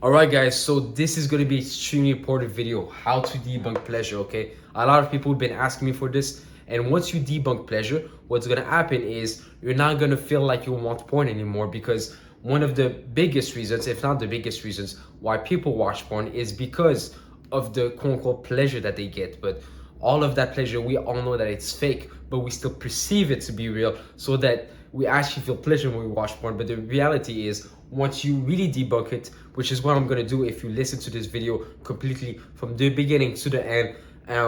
Alright guys, so this is going to be extremely important video, how to debunk pleasure, okay? A lot of people have been asking me for this, and once you debunk pleasure, what's going to happen is you're not going to feel like you want porn anymore, because one of the biggest reasons, if not the biggest reasons, why people watch porn is because of the quote-unquote pleasure that they get. But all of that pleasure, we all know that it's fake, but we still perceive it to be real, so that we actually feel pleasure when we watch porn. But the reality is, once you really debunk it, which is what I'm gonna do if you listen to this video completely from the beginning to the end,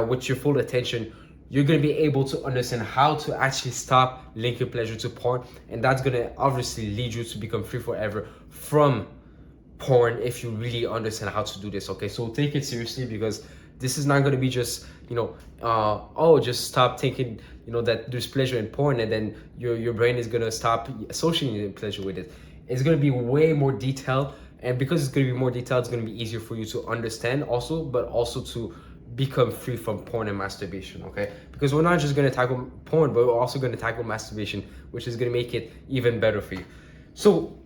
with your full attention, you're gonna be able to understand how to actually stop linking pleasure to porn, and that's gonna obviously lead you to become free forever from porn if you really understand how to do this. Okay, so take it seriously, because this is not going to be just, oh, just stop thinking, that there's pleasure in porn, and then your brain is going to stop associating pleasure with it. It's going to be way more detailed, and because it's going to be more detailed, it's going to be easier for you to understand also, but also to become free from porn and masturbation. Okay, because we're not just going to tackle porn, but we're also going to tackle masturbation, which is going to make it even better for you. So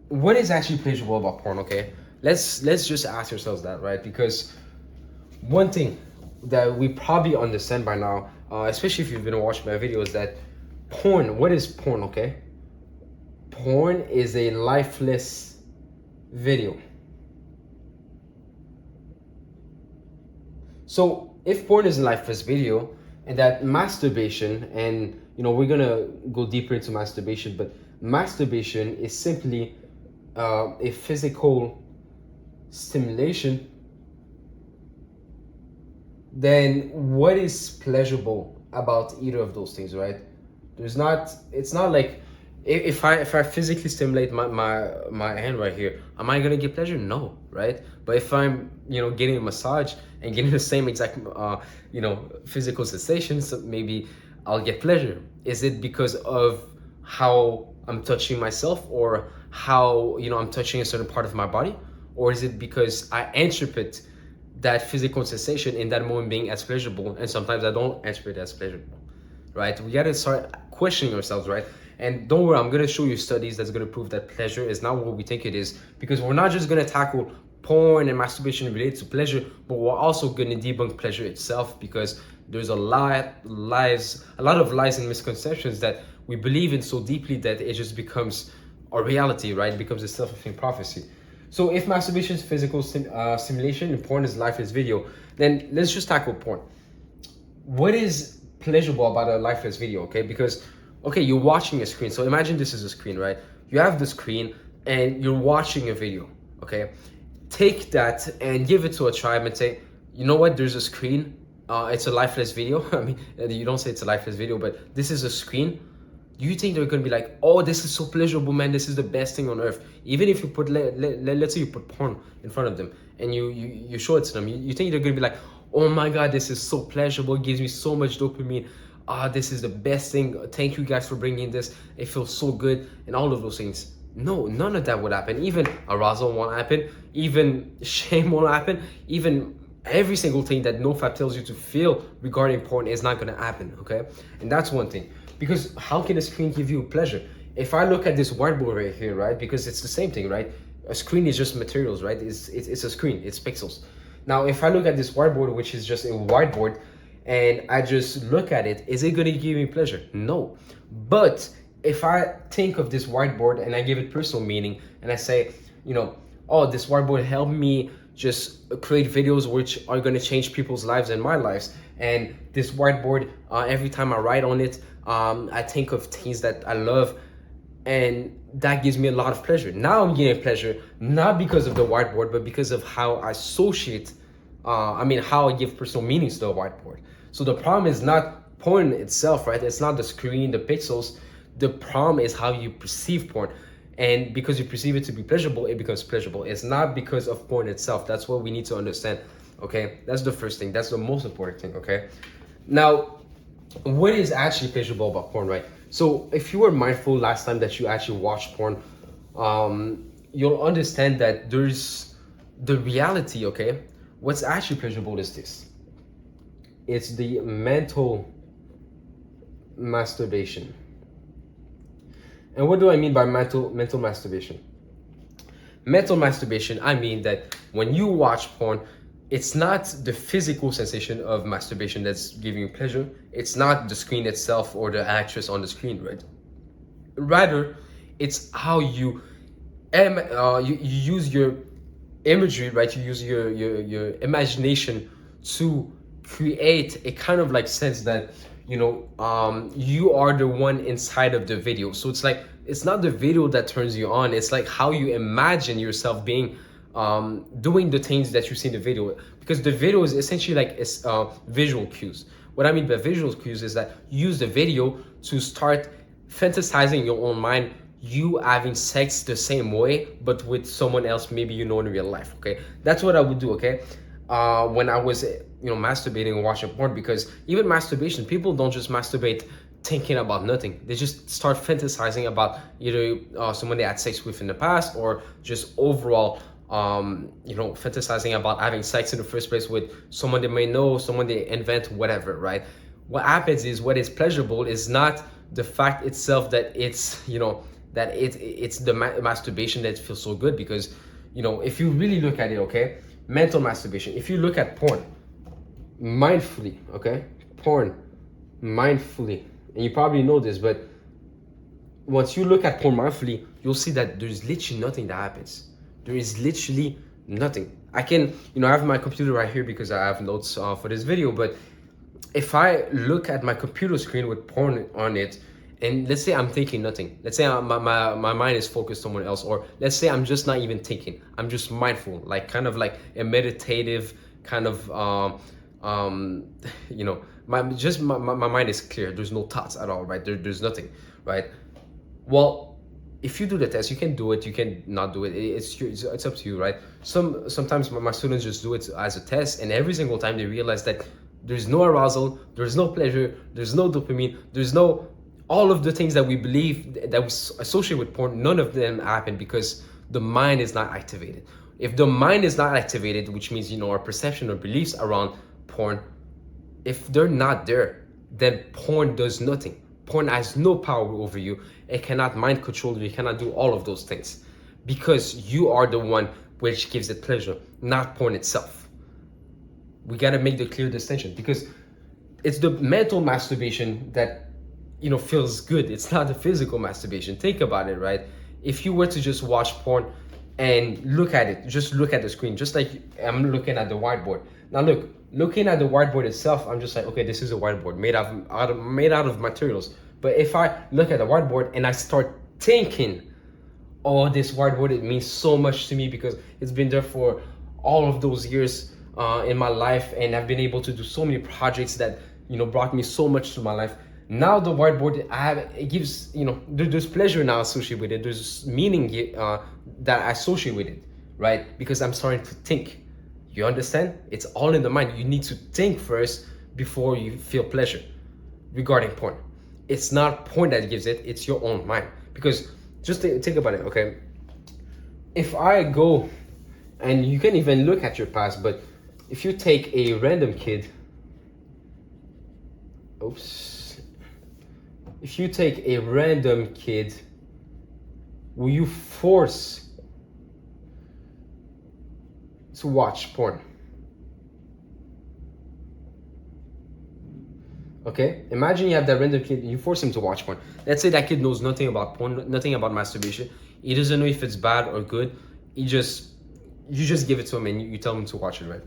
what is actually pleasurable about porn? Okay, let's just ask ourselves that, right? Because one thing that we probably understand by now, especially if you've been watching my videos, that porn, what is porn? Okay, porn is a lifeless video. So if porn is a lifeless video, and that masturbation, and we're gonna go deeper into masturbation, but masturbation is simply a physical stimulation, then what is pleasurable about either of those things, right? It's not like, if I physically stimulate my hand right here, am I gonna get pleasure? No, right? But if I'm getting a massage and getting the same exact physical sensations, maybe I'll get pleasure. Is it because of how I'm touching myself, or how I'm touching a certain part of my body, or is it because I interpret that physical sensation in that moment being as pleasurable, and sometimes I don't interpret it as pleasurable, right? We gotta start questioning ourselves, right? And don't worry, I'm gonna show you studies that's gonna prove that pleasure is not what we think it is, because we're not just gonna tackle porn and masturbation related to pleasure, but we're also gonna debunk pleasure itself, because there's a lot of lies and misconceptions that we believe in so deeply that it just becomes a reality, right? It becomes a self-fulfilling prophecy. So if masturbation is physical stimulation and porn is lifeless video, then let's just tackle porn. What is pleasurable about a lifeless video? Okay, because you're watching a screen. So imagine this is a screen, right? You have the screen and you're watching a video. Okay, take that and give it to a tribe and say, you know what? There's a screen. It's a lifeless video. I mean, you don't say it's a lifeless video, but this is a screen. Do you think they're gonna be like, oh, this is so pleasurable, man, this is the best thing on earth? Even if you put, let's say you put porn in front of them and you show it to them, you think they're gonna be like, oh my god, this is so pleasurable, it gives me so much dopamine, this is the best thing, thank you guys for bringing this, it feels so good, and all of those things. No, none of that would happen. Even arousal won't happen, even shame won't happen, even every single thing that NoFap tells you to feel regarding porn is not gonna happen. Okay, and that's one thing. Because how can a screen give you pleasure? If I look at this whiteboard right here, right? Because it's the same thing, right? A screen is just materials, right? It's a screen, it's pixels. Now, if I look at this whiteboard, which is just a whiteboard, and I just look at it, is it gonna give me pleasure? No. But if I think of this whiteboard and I give it personal meaning, and I say, oh, this whiteboard helped me just create videos which are gonna change people's lives and my lives. And this whiteboard, every time I write on it, I think of things that I love, and that gives me a lot of pleasure. Now I'm getting pleasure, not because of the whiteboard, but because of how I associate, how I give personal meanings to the whiteboard. So the problem is not porn itself, right? It's not the screen, the pixels. The problem is how you perceive porn. And because you perceive it to be pleasurable, it becomes pleasurable. It's not because of porn itself. That's what we need to understand, okay? That's the first thing. That's the most important thing, okay? Now, what is actually pleasurable about porn, right? So if you were mindful last time that you actually watched porn, you'll understand that there's the reality, okay? What's actually pleasurable is this. It's the mental masturbation. And what do I mean by mental masturbation? Mental masturbation, I mean that when you watch porn, it's not the physical sensation of masturbation that's giving you pleasure. It's not the screen itself or the actress on the screen, right? Rather, it's how you you use your imagery, right? You use your imagination to create a kind of like sense that you are the one inside of the video. So it's like it's not the video that turns you on. It's like how you imagine yourself being doing the things that you see in the video, because the video is essentially like visual cues. What I mean by visual cues is that you use the video to start fantasizing in your own mind you having sex the same way but with someone else maybe in real life. Okay, that's what I would do. Okay, when I was masturbating and watching porn, because even masturbation, people don't just masturbate thinking about nothing. They just start fantasizing about either someone they had sex with in the past, or just overall fantasizing about having sex in the first place with someone they may know, someone they invent, whatever, right? What happens is, what is pleasurable is not the fact itself that it's it's the masturbation that feels so good, because if you really look at it, okay, mental masturbation, if you look at porn mindfully, okay, porn mindfully, and you probably know this, but once you look at porn mindfully, you'll see that there's literally nothing that happens. There is literally nothing. I can I have my computer right here because I have notes for this video, but if I look at my computer screen with porn on it, and let's say I'm thinking nothing, let's say my mind is focused somewhere else, or let's say I'm just not even thinking, I'm just mindful, like kind of like a meditative kind of my mind is clear, there's no thoughts at all, right? There's nothing, right? Well, if you do the test, you can do it, you can not do it, it's up to you, right? Sometimes my students just do it as a test, and every single time they realize that there's no arousal, there's no pleasure, there's no dopamine, there's no all of the things that we believe that we associate with porn. None of them happen because the mind is not activated. If the mind is not activated, which means our perception or beliefs around porn, if they're not there, then porn does nothing. Porn has no power over you. It cannot mind control you. It cannot do all of those things, because you are the one which gives it pleasure, not porn itself. We got to make the clear distinction, because it's the mental masturbation that feels good. It's not the physical masturbation. Think about it, right? If you were to just watch porn and look at it, just look at the screen, just like I'm looking at the whiteboard. Now looking at the whiteboard itself, I'm just like, okay, this is a whiteboard made out of materials. But if I look at the whiteboard and I start thinking, oh, this whiteboard, it means so much to me because it's been there for all of those years in my life, and I've been able to do so many projects that brought me so much to my life. Now the whiteboard, it gives there's pleasure now associated with it. There's meaning that I associate with it, right? Because I'm starting to think. You understand? It's all in the mind. You need to think first before you feel pleasure regarding porn. It's not porn that gives it, it's your own mind. Because just think about it, okay? If I go, and you can even look at your past, but if you take a random kid, if you take a random kid who you force to watch porn, okay, imagine you have that random kid, you force him to watch porn. Let's say that kid knows nothing about porn, nothing about masturbation. He doesn't know if it's bad or good. You just give it to him and you tell him to watch it, right?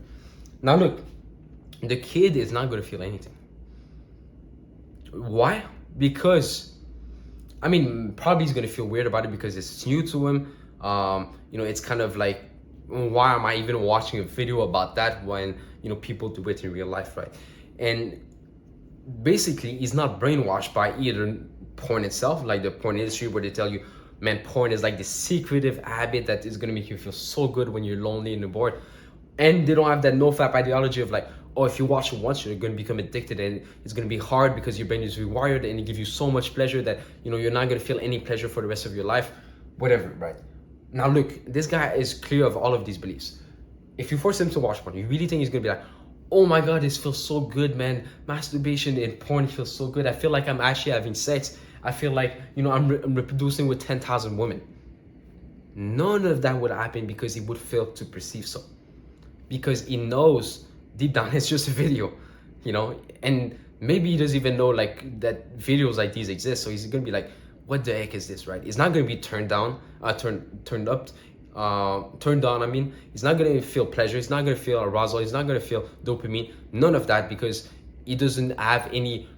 Now look, the kid is not going to feel anything. Why? Because probably he's going to feel weird about it because it's new to him. It's kind of like, why am I even watching a video about that when people do it in real life, right? And basically he's not brainwashed by either porn itself, like the porn industry, where they tell you, man, porn is like this secretive habit that is going to make you feel so good when you're lonely and bored. And they don't have that no-fap ideology of like, oh, if you watch it once, you're going to become addicted and it's going to be hard because your brain is rewired and it gives you so much pleasure that you're not going to feel any pleasure for the rest of your life, whatever, right? Now look, this guy is clear of all of these beliefs. If you force him to watch porn, you really think he's going to be like, oh my god, this feels so good, man. Masturbation and porn feels so good. I feel like I'm actually having sex. I feel like I'm reproducing with 10,000 women. None of that would happen because he would fail to perceive so. Because he knows deep down it's just a video, you know, and maybe he doesn't even know like that videos like these exist. So he's gonna be like, what the heck is this, right? It's not gonna be turned down, turned up, turned on. I mean, he's not gonna feel pleasure. He's not gonna feel arousal. He's not gonna feel dopamine. None of that, because he doesn't have any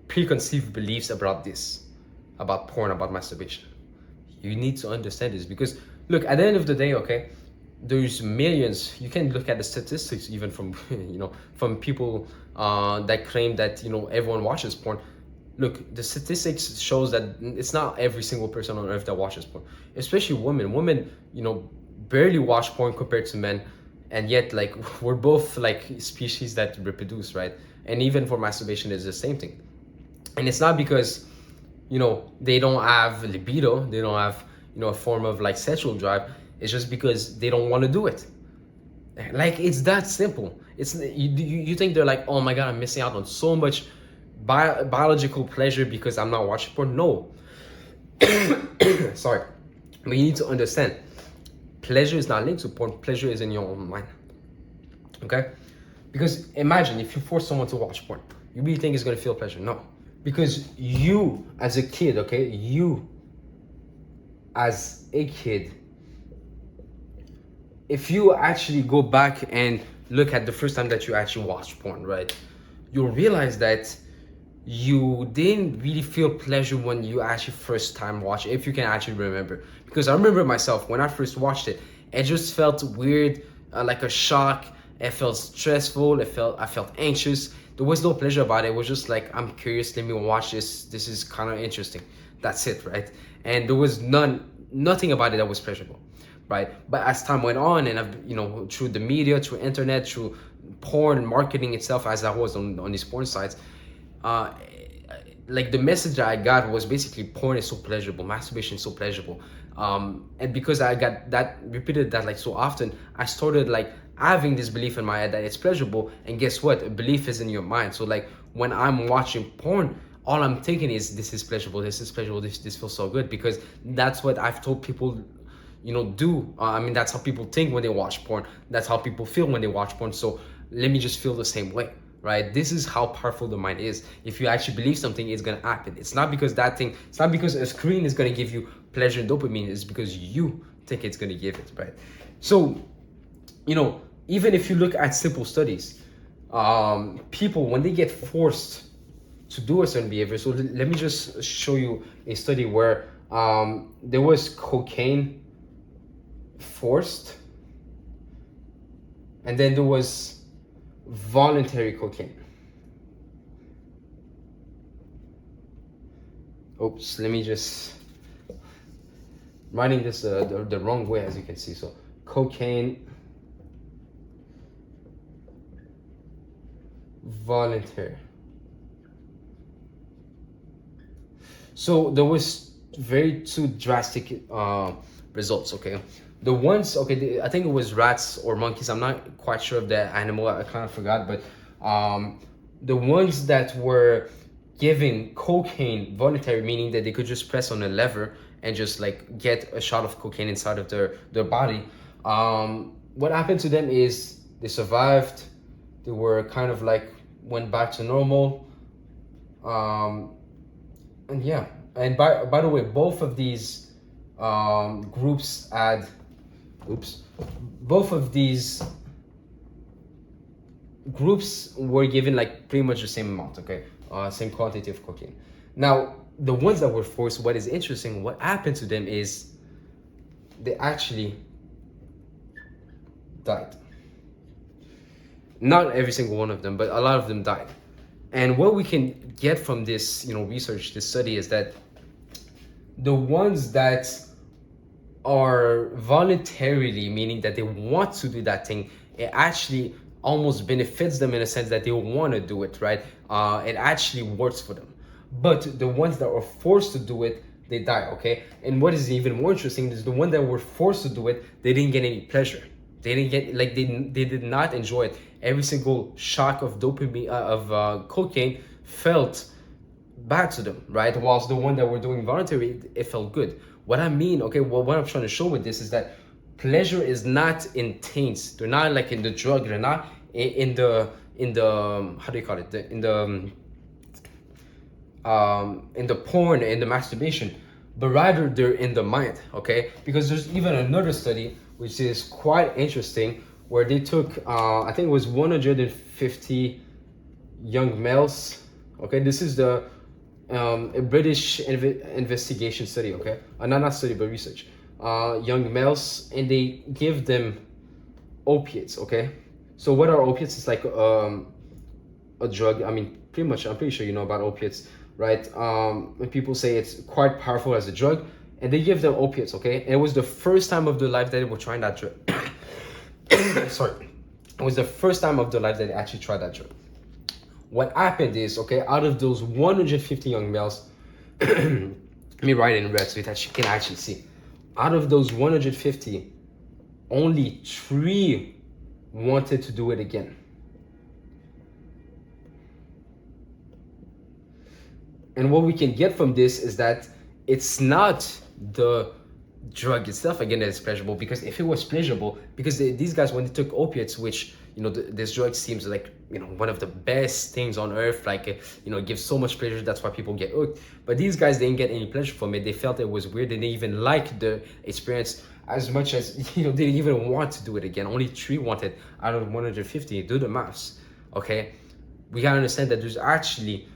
preconceived beliefs about this, about porn, about masturbation. You need to understand this, because look, at the end of the day, okay, there's millions. You can look at the statistics even from from people that claim that everyone watches porn. Look, the statistics shows that it's not every single person on earth that watches porn, especially women. Women, barely watch porn compared to men, and yet like we're both like species that reproduce, right? And even for masturbation, it's the same thing. And it's not because they don't have libido, they don't have a form of like sexual drive. It's just because they don't want to do it. Like, it's that simple. It's you think they're like, oh my god, I'm missing out on so much biological pleasure because I'm not watching porn. No. Sorry, but you need to understand, pleasure is not linked to porn. Pleasure is in your own mind. Okay? Because imagine if you force someone to watch porn, you really think it's going to feel pleasure? No. Because you as a kid, okay, you as a kid, if you actually go back and look at the first time that you actually watched porn, right, you'll realize that you didn't really feel pleasure when you actually first time watched it, if you can actually remember. Because I remember myself, when I first watched it, it just felt weird, like a shock. It felt stressful. I felt anxious. There was no pleasure about it. It was just like, I'm curious, let me watch this. This is kind of interesting. That's it, right? And there was nothing about it that was pleasurable, right? But as time went on, and I've, through the media, through internet, through porn marketing itself, as I was on these porn sites, like the message that I got was basically, porn is so pleasurable, masturbation is so pleasurable. And because I got that repeated that like so often, I started like having this belief in my head that it's pleasurable. And guess what? A belief is in your mind. So like when I'm watching porn, all I'm thinking is, this is pleasurable, this is pleasurable, this feels so good, because that's what I've told people do. I mean, that's how people think when they watch porn. That's how people feel when they watch porn. So let me just feel the same way, right? This is how powerful the mind is. If you actually believe something, it's gonna happen. It's not because it's not because a screen is gonna give you pleasure and dopamine. It's because you think it's gonna give it, right? So, even if you look at simple studies, people, when they get forced to do a certain behavior. So let me just show you a study where there was cocaine forced, and then there was voluntary cocaine. Oops, let me just writing this the wrong way, as you can see. So cocaine, voluntary. So there was very two drastic results. Okay, the ones, okay, I think it was rats or monkeys. I'm not quite sure of the animal. I kind of forgot, but the ones that were giving cocaine voluntary, meaning that they could just press on a lever and just like get a shot of cocaine inside of their body. What happened to them is they survived. They were kind of like went back to normal. And yeah, and by the way, both of these groups had, both of these groups were given like pretty much the same amount, okay, same quantity of cocaine. Now, the ones that were forced, what is interesting, what happened to them is they actually died. Not every single one of them, but a lot of them died. And what we can get from this, research, this study, is that the ones that are voluntarily, meaning that they want to do that thing, it actually almost benefits them in a sense that they want to do it, right? It actually works for them. But the ones that are forced to do it, they die, okay? And what is even more interesting is the ones that were forced to do it, they didn't get any pleasure. They didn't get, like, they did not enjoy it. Every single shock of dopamine, cocaine felt bad to them, right? Whilst the one that were doing voluntary, it felt good. What I mean, okay, well, what I'm trying to show with this is that pleasure is not in taints. They're not like in the drug. They're not in the how do you call it? In the porn, in the masturbation, but rather they're in the mind. Okay, because there's even another study which is quite interesting where they took I think it was 150 young males. Okay, this is the a British investigation study. Okay, not study but research. Young males, and they give them opiates. Okay, so what are opiates? It's like a drug. I mean, pretty much. I'm pretty sure you know about opiates, right? When people say it's quite powerful as a drug, and they give them opiates. Okay, and it was the first time of their life that they were trying that drug. Sorry, it was the first time of their life that they actually tried that drug. What happened is, okay, out of those 150 young males, let me write it in red so that you can actually see. Out of those 150, only 3 wanted to do it again. And what we can get from this is that it's not the drug itself again that is pleasurable, because if it was pleasurable, because these guys, when they took opiates, which, you know, this drug seems like, you know, one of the best things on earth, like, you know, it gives so much pleasure, that's why people get hooked. But these guys didn't get any pleasure from it. They felt it was weird. They didn't even like the experience as much as, you know, they didn't even want to do it again. Only 3 wanted out of 150. Do the maths. Okay, we gotta understand that there's actually,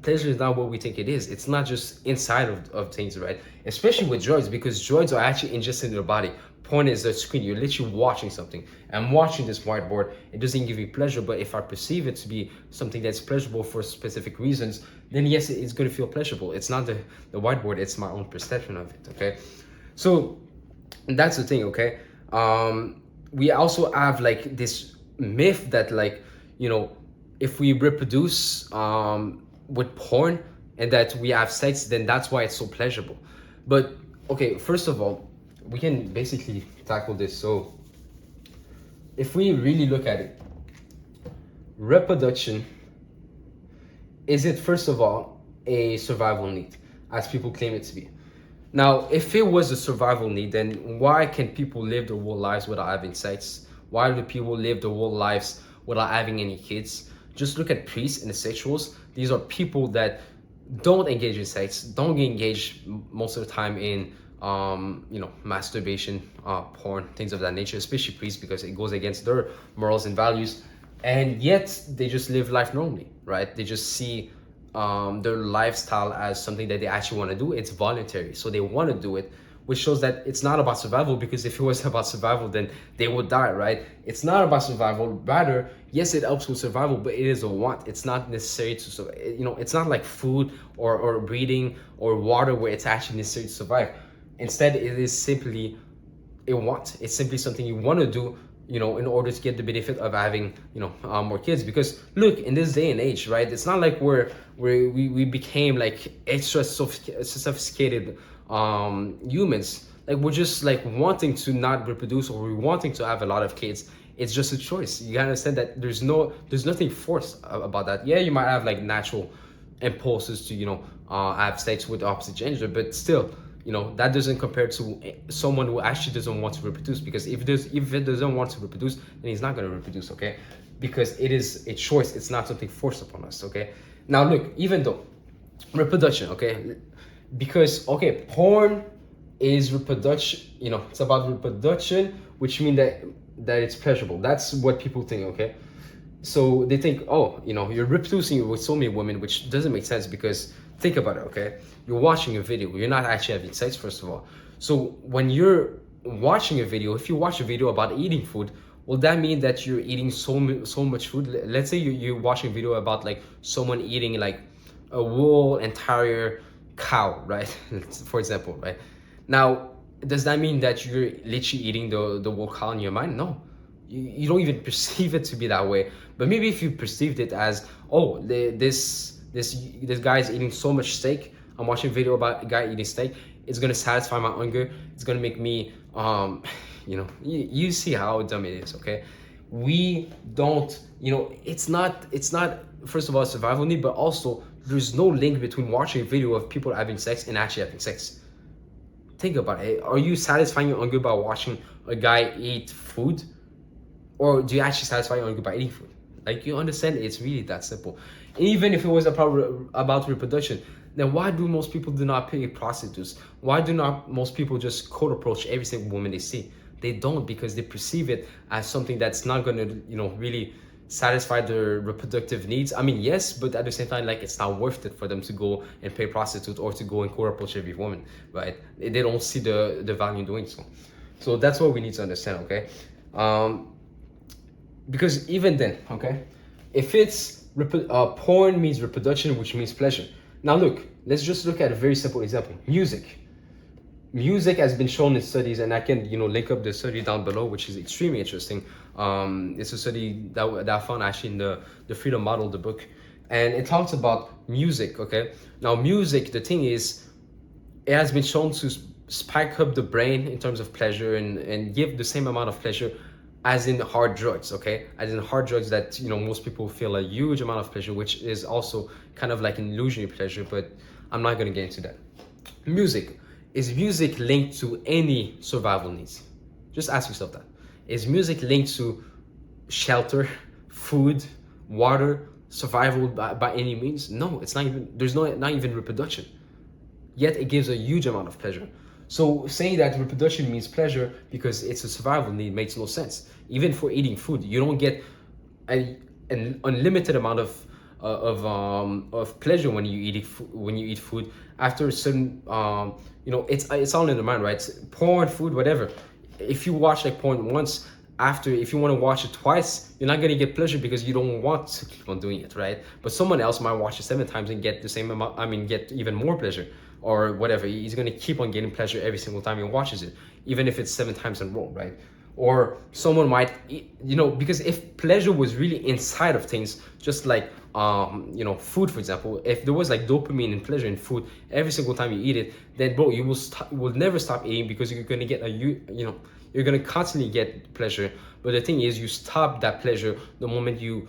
pleasure is not what we think it is. It's not just inside of things, right? Especially with drugs, because drugs are actually ingested in your body. Point is the screen. You're literally watching something. I'm watching this whiteboard. It doesn't give me pleasure, but if I perceive it to be something that's pleasurable for specific reasons, then yes, it's going to feel pleasurable. It's not the whiteboard. It's my own perception of it. Okay, so that's the thing. Okay, we also have like this myth that, like, you know, if we reproduce with porn and that we have sex, then that's why it's so pleasurable. But okay, first of all, we can basically tackle this. So if we really look at it, reproduction, is it first of all a survival need, as people claim it to be? Now, if it was a survival need, then why can people live their whole lives without having sex? Why do people live their whole lives without having any kids? Just look at priests and asexuals. These are people that don't engage in sex, don't engage most of the time in you know, masturbation, porn, things of that nature, especially priests, because it goes against their morals and values. And yet they just live life normally, right? They just see their lifestyle as something that they actually want to do. It's voluntary, so they want to do it, which shows that it's not about survival, because if it was about survival, then they would die, right? It's not about survival. Rather, yes, it helps with survival, but it is a want. It's not necessary to survive. You know, it's not like food or breathing or water where it's actually necessary to survive. Instead, it is simply a want. It's simply something you want to do, you know, in order to get the benefit of having, you know, more kids. Because look, in this day and age, right, it's not like we became like extra sophisticated humans. Like, we're just like wanting to not reproduce, or we're wanting to have a lot of kids. It's just a choice. You gotta understand that there's nothing forced about that. Yeah, you might have like natural impulses to, you know, have sex with the opposite gender, but still, you know, that doesn't compare to someone who actually doesn't want to reproduce. Because if it doesn't want to reproduce, then he's not going to reproduce. Okay, because it is a choice. It's not something forced upon us. Okay, now look, even though reproduction, okay, because okay, porn is reproduction, you know, it's about reproduction, which means that it's pleasurable. That's what people think. Okay, so they think, oh, you know, you're reproducing with so many women, which doesn't make sense, because think about it. Okay, you're watching a video, you're not actually having sex, first of all. So when you're watching a video, if you watch a video about eating food, will that mean that you're eating so much food? Let's say you're watching a video about like someone eating like a whole entire cow, right? For example, right? Now, does that mean that you're literally eating the whole cow in your mind? No, you don't even perceive it to be that way. But maybe if you perceived it as, oh, this guy's eating so much steak, I'm watching a video about a guy eating steak, it's gonna satisfy my hunger, it's gonna make me you know, you see how dumb it is. Okay, we don't, you know, it's not first of all a survival need, but also there's no link between watching a video of people having sex and actually having sex. Think about it. Are you satisfying your hunger by watching a guy eat food? Or do you actually satisfy your hunger by eating food? Like, you understand, it's really that simple. Even if it was a problem about reproduction, then why do most people do not pay prostitutes? Why do not most people just cold approach every single woman they see? They don't, because they perceive it as something that's not going to, really satisfy their reproductive needs. I mean, yes, but at the same time, like, it's not worth it for them to go and pay prostitute or to go and cold approach every woman, right? They don't see the value in doing so. So that's what we need to understand, okay? Because even then, okay, if it's porn means reproduction, which means pleasure. Now look, let's just look at a very simple example. Music has been shown in studies, and I can link up the study down below, which is extremely interesting. It's a study that I found actually in the Freedom Model, the book, and it talks about music. Okay, now music, the thing is, it has been shown to spike up the brain in terms of pleasure and give the same amount of pleasure as in hard drugs. Okay, as in hard drugs that most people feel a huge amount of pleasure, which is also kind of like an illusionary pleasure, but I'm not going to get into that. Is music linked to any survival needs? Just ask yourself that. Is music linked to shelter, food, water, survival by any means? No, it's not even. There's not even reproduction. Yet it gives a huge amount of pleasure. So saying that reproduction means pleasure because it's a survival need makes no sense. Even for eating food, you don't get an unlimited amount of pleasure when you eat food. After a certain it's all in the mind, right? Porn, food, whatever. If you watch like porn once, if you want to watch it twice, you're not going to get pleasure because you don't want to keep on doing it, right? But someone else might watch it 7 times and get the same amount, get even more pleasure or whatever. He's going to keep on getting pleasure every single time he watches it, even if it's 7 times in a row, right? Or someone might, because if pleasure was really inside of things, just like food, for example, if there was like dopamine and pleasure in food every single time you eat it, then bro, you will never stop eating because you're going to get you're going to constantly get pleasure. But the thing is, you stop that pleasure the moment you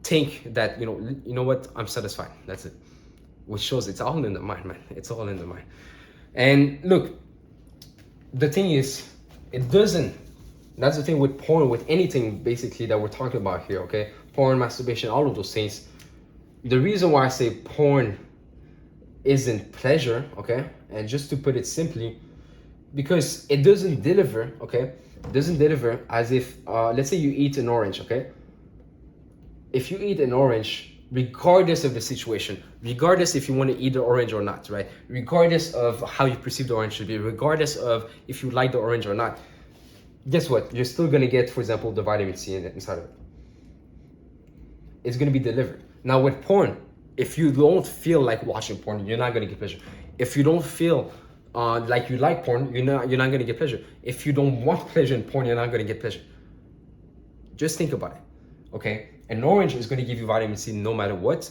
think that you know what, I'm satisfied, that's it. Which shows it's all in the mind, man. It's all in the mind. And look, the thing is, it doesn't. That's the thing with porn, with anything basically that we're talking about here, okay? Porn, masturbation, all of those things. The reason why I say porn isn't pleasure, okay? And just to put it simply, because it doesn't deliver, okay? It doesn't deliver as if, let's say you eat an orange, okay? If you eat an orange, regardless of the situation, regardless if you want to eat the orange or not, right? Regardless of how you perceive the orange to be, regardless of if you like the orange or not, guess what? You're still going to get, for example, the vitamin C inside of it. It's going to be delivered. Now with porn, if you don't feel like watching porn, you're not going to get pleasure. If you don't feel like you like porn, you're not going to get pleasure. If you don't want pleasure in porn, you're not going to get pleasure. Just think about it, okay? An orange is going to give you vitamin C no matter what,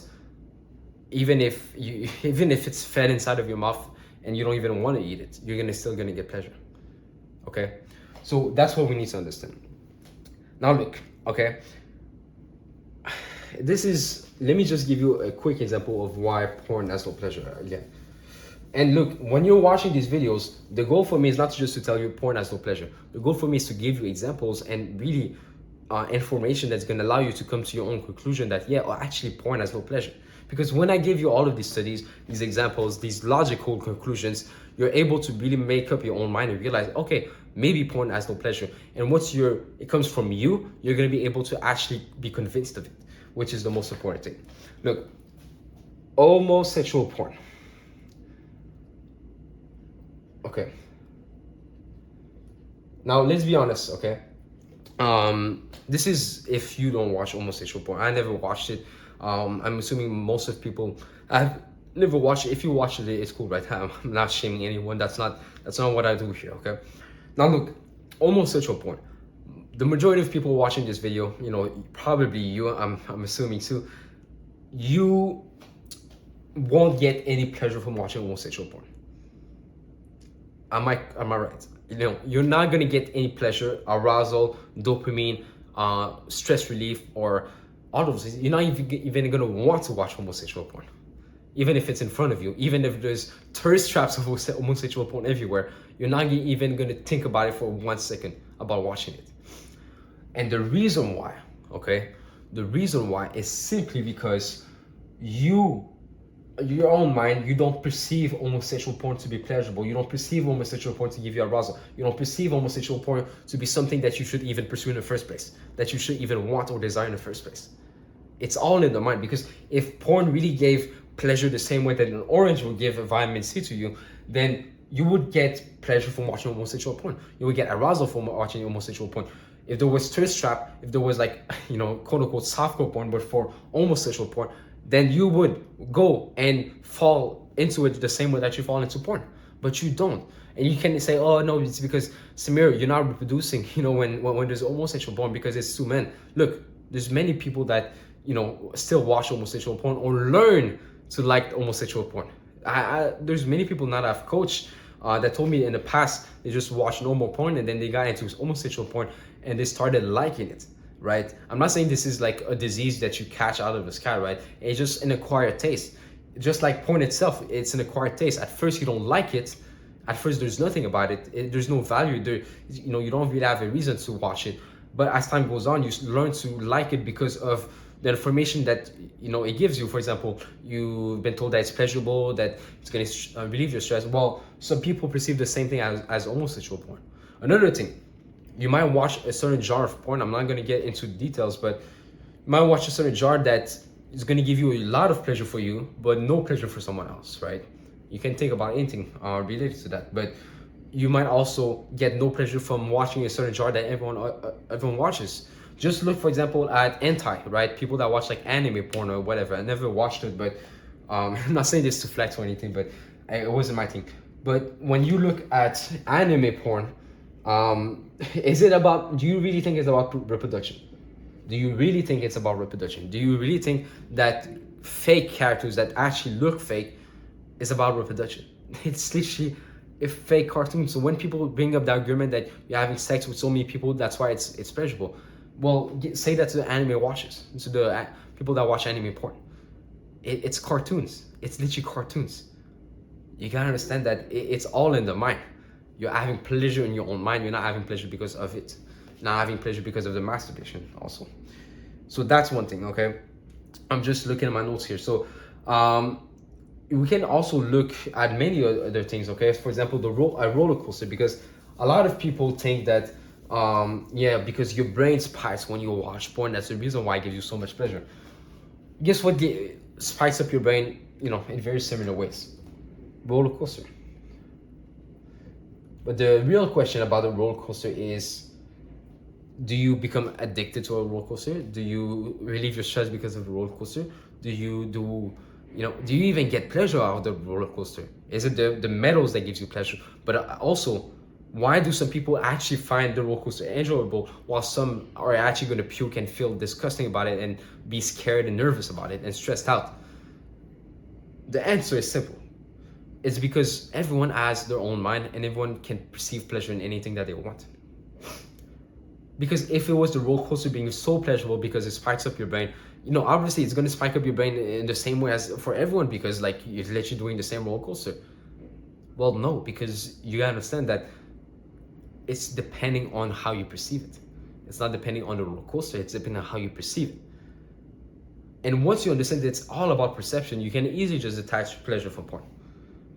even if it's fed inside of your mouth and you don't even want to eat it, you're still going to get pleasure, okay? So that's what we need to understand. Now look, okay, let me just give you a quick example of why porn has no pleasure again. And look, when you're watching these videos, the goal for me is not just to tell you porn has no pleasure. The goal for me is to give you examples and really information that's going to allow you to come to your own conclusion that, yeah, actually porn has no pleasure. Because when I give you all of these studies, these examples, these logical conclusions, you're able to really make up your own mind and realize, okay, maybe porn has no pleasure. And it comes from you, you're going to be able to actually be convinced of it, which is the most important thing. Look, homosexual porn. Okay. Now, let's be honest, okay? This is if you don't watch homosexual porn. I never watched it. I'm assuming most of people have never watched it. If you watch it, it's cool, right? I'm not shaming anyone. That's not what I do here, okay? Now look, homosexual porn. The majority of people watching this video, probably you, I'm assuming too, you won't get any pleasure from watching homosexual porn. Am I right? You're not gonna get any pleasure, arousal, dopamine, stress relief, or all of those things. You're not even gonna want to watch homosexual porn. even if it's in front of you, even if there's tourist traps of homosexual porn everywhere, you're not even going to think about it for 1 second about watching it. And the reason why, okay, the reason why is simply because your own mind, you don't perceive homosexual porn to be pleasurable. You don't perceive homosexual porn to give you arousal. You don't perceive homosexual porn to be something that you should even pursue in the first place, that you should even want or desire in the first place. It's all in the mind, because if porn really gave pleasure the same way that an orange would give a vitamin C to you, then you would get pleasure from watching homosexual porn. You would get arousal from watching homosexual porn. If there was thirst trap, if there was like, quote unquote softcore porn, but for homosexual porn, then you would go and fall into it the same way that you fall into porn. But you don't. And you can say, oh no, it's because Samir, you're not reproducing, when there's homosexual porn because it's two men. Look, there's many people that, still watch homosexual porn or learn to like homosexual porn. There's many people that I've coached that told me in the past they just watched normal porn and then they got into homosexual porn and they started liking it, right? I'm not saying this is like a disease that you catch out of the sky, right? It's just an acquired taste. Just like porn itself, it's an acquired taste. At first you don't like it. At first there's nothing about it. There's no value there. You don't really have a reason to watch it. But as time goes on, you learn to like it because of the information that it gives you. For example, you've been told that it's pleasurable, that it's going to relieve your stress. Well, some people perceive the same thing as homosexual porn. Another thing, you might watch a certain genre of porn. I'm not going to get into details, but you might watch a certain genre that is going to give you a lot of pleasure for you, but no pleasure for someone else, right? You can think about anything related to that, but you might also get no pleasure from watching a certain genre that everyone watches. Just look, for example, at hentai, right? People that watch like anime porn or whatever. I never watched it, but I'm not saying this to flex or anything, but it wasn't my thing. But when you look at anime porn, do you really think it's about reproduction? Do you really think it's about reproduction? Do you really think that fake characters that actually look fake is about reproduction? It's literally a fake cartoon. So when people bring up the argument that you're having sex with so many people, that's why it's pleasurable. Well, say that to the anime watchers, to the people that watch anime porn. It's cartoons. It's literally cartoons. You gotta understand that it's all in the mind. You're having pleasure in your own mind. You're not having pleasure because of it. You're not having pleasure because of the masturbation also. So that's one thing, okay? I'm just looking at my notes here. So we can also look at many other things, okay? For example, a roller coaster, because a lot of people think that because your brain spikes when you watch porn. That's the reason why it gives you so much pleasure. Guess what spikes up your brain, in very similar ways? Roller coaster. But the real question about the roller coaster is, do you become addicted to a roller coaster? Do you relieve your stress because of the roller coaster? Do you even get pleasure out of the roller coaster? Is it the metals that gives you pleasure? But also, why do some people actually find the roller coaster enjoyable while some are actually going to puke and feel disgusting about it and be scared and nervous about it and stressed out? The answer is simple. It's because everyone has their own mind and everyone can perceive pleasure in anything that they want. Because if it was the roller coaster being so pleasurable because it spikes up your brain, obviously it's going to spike up your brain in the same way as for everyone, because like you're literally doing the same roller coaster. Well, no, because you gotta understand that it's depending on how you perceive it. It's not depending on the roller coaster, it's depending on how you perceive it. And once you understand that it's all about perception, you can easily just detach pleasure from porn.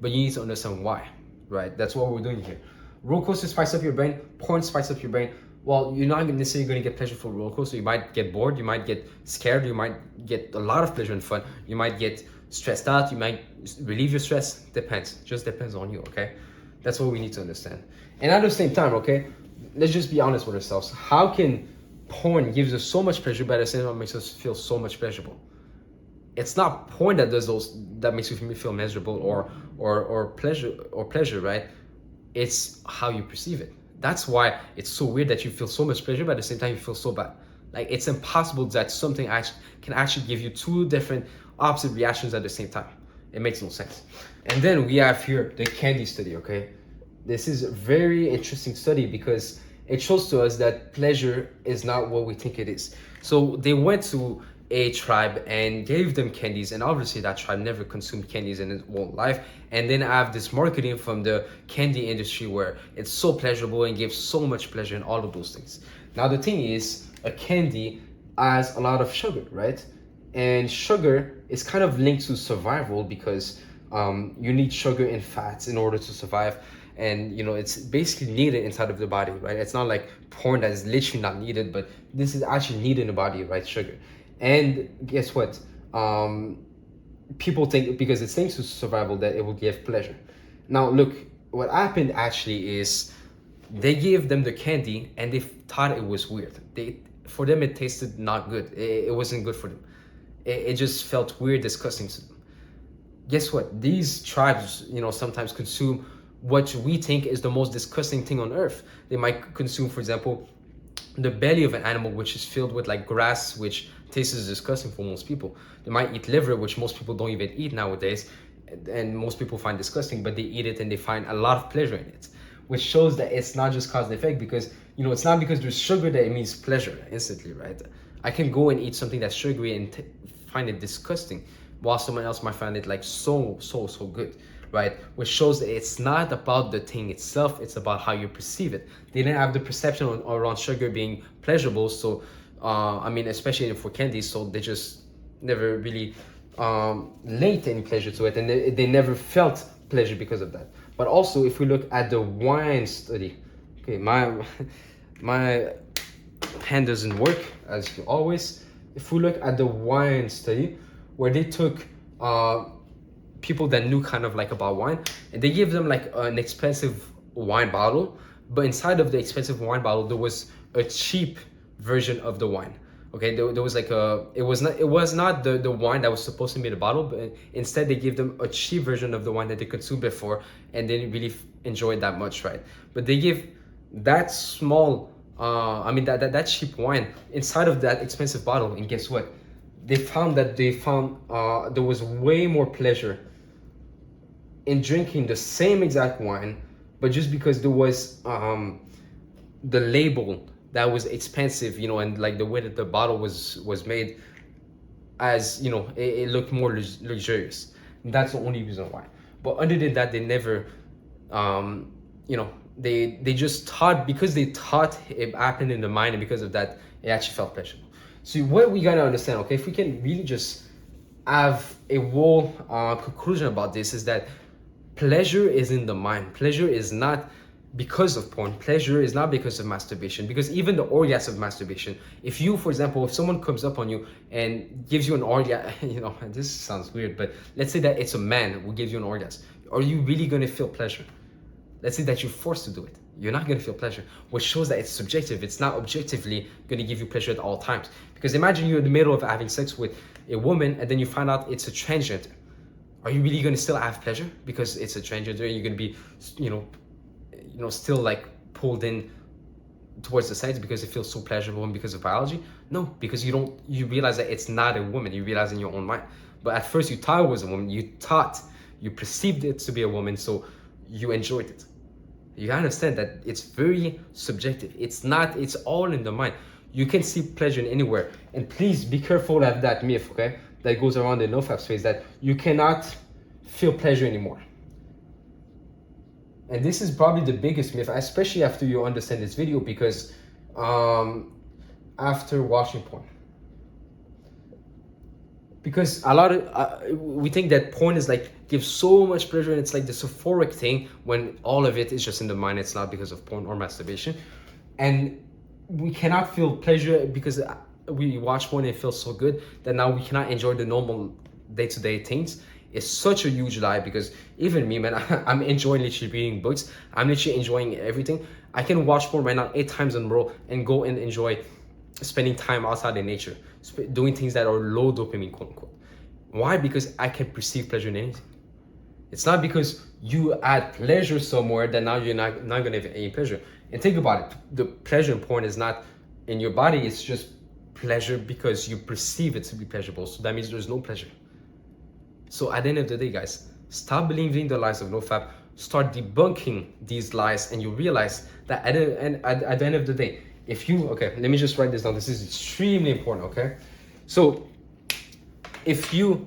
But you need to understand why, right? That's what we're doing here. Roller coaster spikes up your brain, porn spikes up your brain. Well, you're not necessarily going to get pleasure from a roller coaster. You might get bored, you might get scared, you might get a lot of pleasure and fun. You might get stressed out, you might relieve your stress. Depends, just depends on you, okay? That's what we need to understand. And at the same time, okay, let's just be honest with ourselves. How can porn gives us so much pleasure, but at the same time makes us feel so much pleasurable? It's not porn that does that makes you feel miserable or pleasure, right? It's how you perceive it. That's why it's so weird that you feel so much pleasure, but at the same time you feel so bad. Like, it's impossible that something can actually give you two different opposite reactions at the same time. It makes no sense. And then we have here the candy study, okay? This is a very interesting study because it shows to us that pleasure is not what we think it is. So they went to a tribe and gave them candies, and obviously that tribe never consumed candies in its whole life, and then I have this marketing from the candy industry where it's so pleasurable and gives so much pleasure and all of those things. Now the thing is, a candy has a lot of sugar, right? And sugar is kind of linked to survival because you need sugar and fats in order to survive, and you know it's basically needed inside of the body, right? It's not like porn that is literally not needed, but this is actually needed in the body, right? Sugar. And guess what? People think because it's linked to survival that it will give pleasure. Now look, what happened actually is they gave them the candy and they thought it was weird. For them it tasted not good. It wasn't good for them. It just felt weird, disgusting to them. Guess what? These tribes, you know, sometimes consume what we think is the most disgusting thing on earth. They might consume, for example, the belly of an animal which is filled with like grass, which tastes disgusting for most people. They might eat liver, which most people don't even eat nowadays, and most people find disgusting, but they eat it and they find a lot of pleasure in it, which shows that it's not just cause and effect, because you know it's not because there's sugar that it means pleasure instantly, right? I can go and eat something that's sugary and find it disgusting, while someone else might find it like so good, right? Which shows that it's not about the thing itself, it's about how you perceive it. They didn't have the perception around sugar being pleasurable, so I mean, especially for candy, so they just never really linked any pleasure to it, and they never felt pleasure because of that. But also, if we look at the wine study, okay, my pen doesn't work as always. If we look at the wine study, where they took people that knew kind of like about wine, and they gave them like an expensive wine bottle, but inside of the expensive wine bottle there was a cheap version of the wine. Okay, there was like it was not the wine that was supposed to be in the bottle, but instead they gave them a cheap version of the wine that they consumed before and they didn't really enjoy it that much, right? But they give that small that cheap wine inside of that expensive bottle, and guess what? They found there was way more pleasure in drinking the same exact wine, but just because there was the label that was expensive, you know, and like the way that the bottle was made, as you know, it looked more luxurious. That's the only reason why. But other than that, they never you know, they just thought, because they thought it happened in the mind, and because of that it actually felt pleasurable. So what we gotta understand, okay, if we can really just have a whole conclusion about this, is that pleasure is in the mind. Pleasure is not because of porn. Pleasure is not because of masturbation, because even the orgasm of masturbation, if you, for example, if someone comes up on you and gives you an orgasm, you know, this sounds weird, but let's say that it's a man who gives you an orgasm, are you really going to feel pleasure? Let's say that you're forced to do it, you're not going to feel pleasure, which shows that it's subjective. It's not objectively going to give you pleasure at all times. Because imagine you're in the middle of having sex with a woman and then you find out it's a transgender. Are you really going to still have pleasure because it's a transgender? You're going to be, you know, still like pulled in towards the sides because it feels so pleasurable and because of biology? No, because you realize that it's not a woman. You realize in your own mind. But at first you thought it was a woman. You perceived it to be a woman, so you enjoyed it. You understand that it's very subjective. It's all in the mind. You can see pleasure anywhere. And please be careful of that myth, okay, that goes around the nofap space, that you cannot feel pleasure anymore. And this is probably the biggest myth, especially after you understand this video, because after watching porn. Because a lot of we think that porn is like gives so much pleasure, and it's like this euphoric thing, when all of it is just in the mind. It's not because of porn or masturbation. And we cannot feel pleasure because we watch porn and it feels so good that now we cannot enjoy the normal day-to-day things. It's such a huge lie, because even me, man, I'm enjoying literally reading books. I'm literally enjoying everything. I can watch porn right now 8 times in a row and go and enjoy spending time outside in nature, doing things that are low dopamine, quote unquote. Why? Because I can perceive pleasure in anything. It's not because you add pleasure somewhere that now you're not gonna have any pleasure. And think about it, the pleasure in porn is not in your body, it's just pleasure because you perceive it to be pleasurable. So that means there's no pleasure. So at the end of the day, guys, stop believing the lies of nofap, start debunking these lies, and you realize that at the end of the day, if you, okay, let me just write this down. This is extremely important, okay? So if you,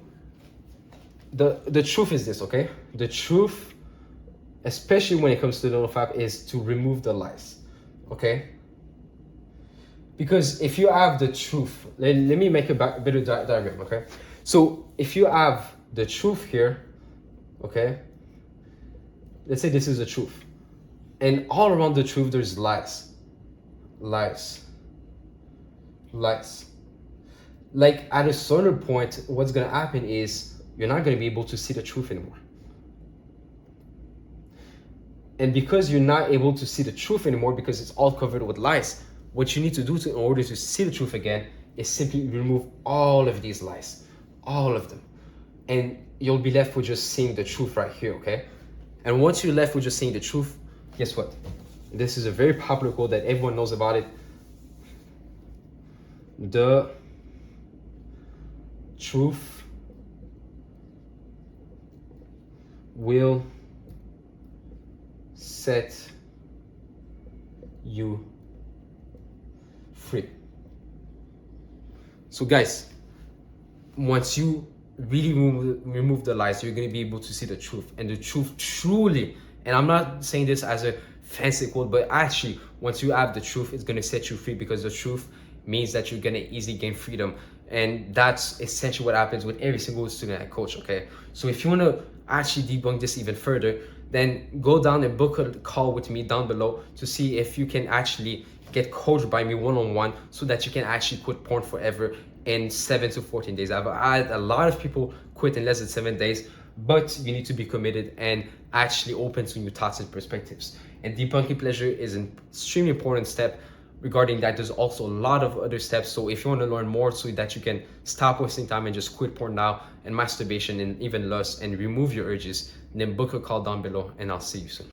the truth is this, okay? The truth, especially when it comes to the nofap, is to remove the lies, okay? Because if you have the truth, let me make a better diagram, okay? So if you have the truth here, okay? Let's say this is the truth. And all around the truth, there's lies. Lies. Lies. Like at a certain point, what's gonna happen is you're not gonna be able to see the truth anymore. And because you're not able to see the truth anymore, because it's all covered with lies, what you need to do in order to see the truth again is simply remove all of these lies, all of them. And you'll be left with just seeing the truth right here, okay? And once you're left with just seeing the truth, guess what? This is a very popular quote that everyone knows about it. The truth will set you free. So guys, once you really remove the lies, you're going to be able to see the truth. And the truth truly, and I'm not saying this as a fancy quote, but actually once you have the truth, it's going to set you free, because the truth means that you're going to easily gain freedom. And that's essentially what happens with every single student I coach, okay? So if you want to actually debunk this even further, then go down and book a call with me down below to see if you can actually get coached by me one-on-one, so that you can actually quit porn forever in 7 to 14 days. I've had a lot of people quit in less than 7 days, but you need to be committed and actually open to new thoughts and perspectives. And debunking pleasure is an extremely important step. Regarding that, there's also a lot of other steps. So if you want to learn more so that you can stop wasting time and just quit porn now, and masturbation and even lust, and remove your urges, then book a call down below, and I'll see you soon.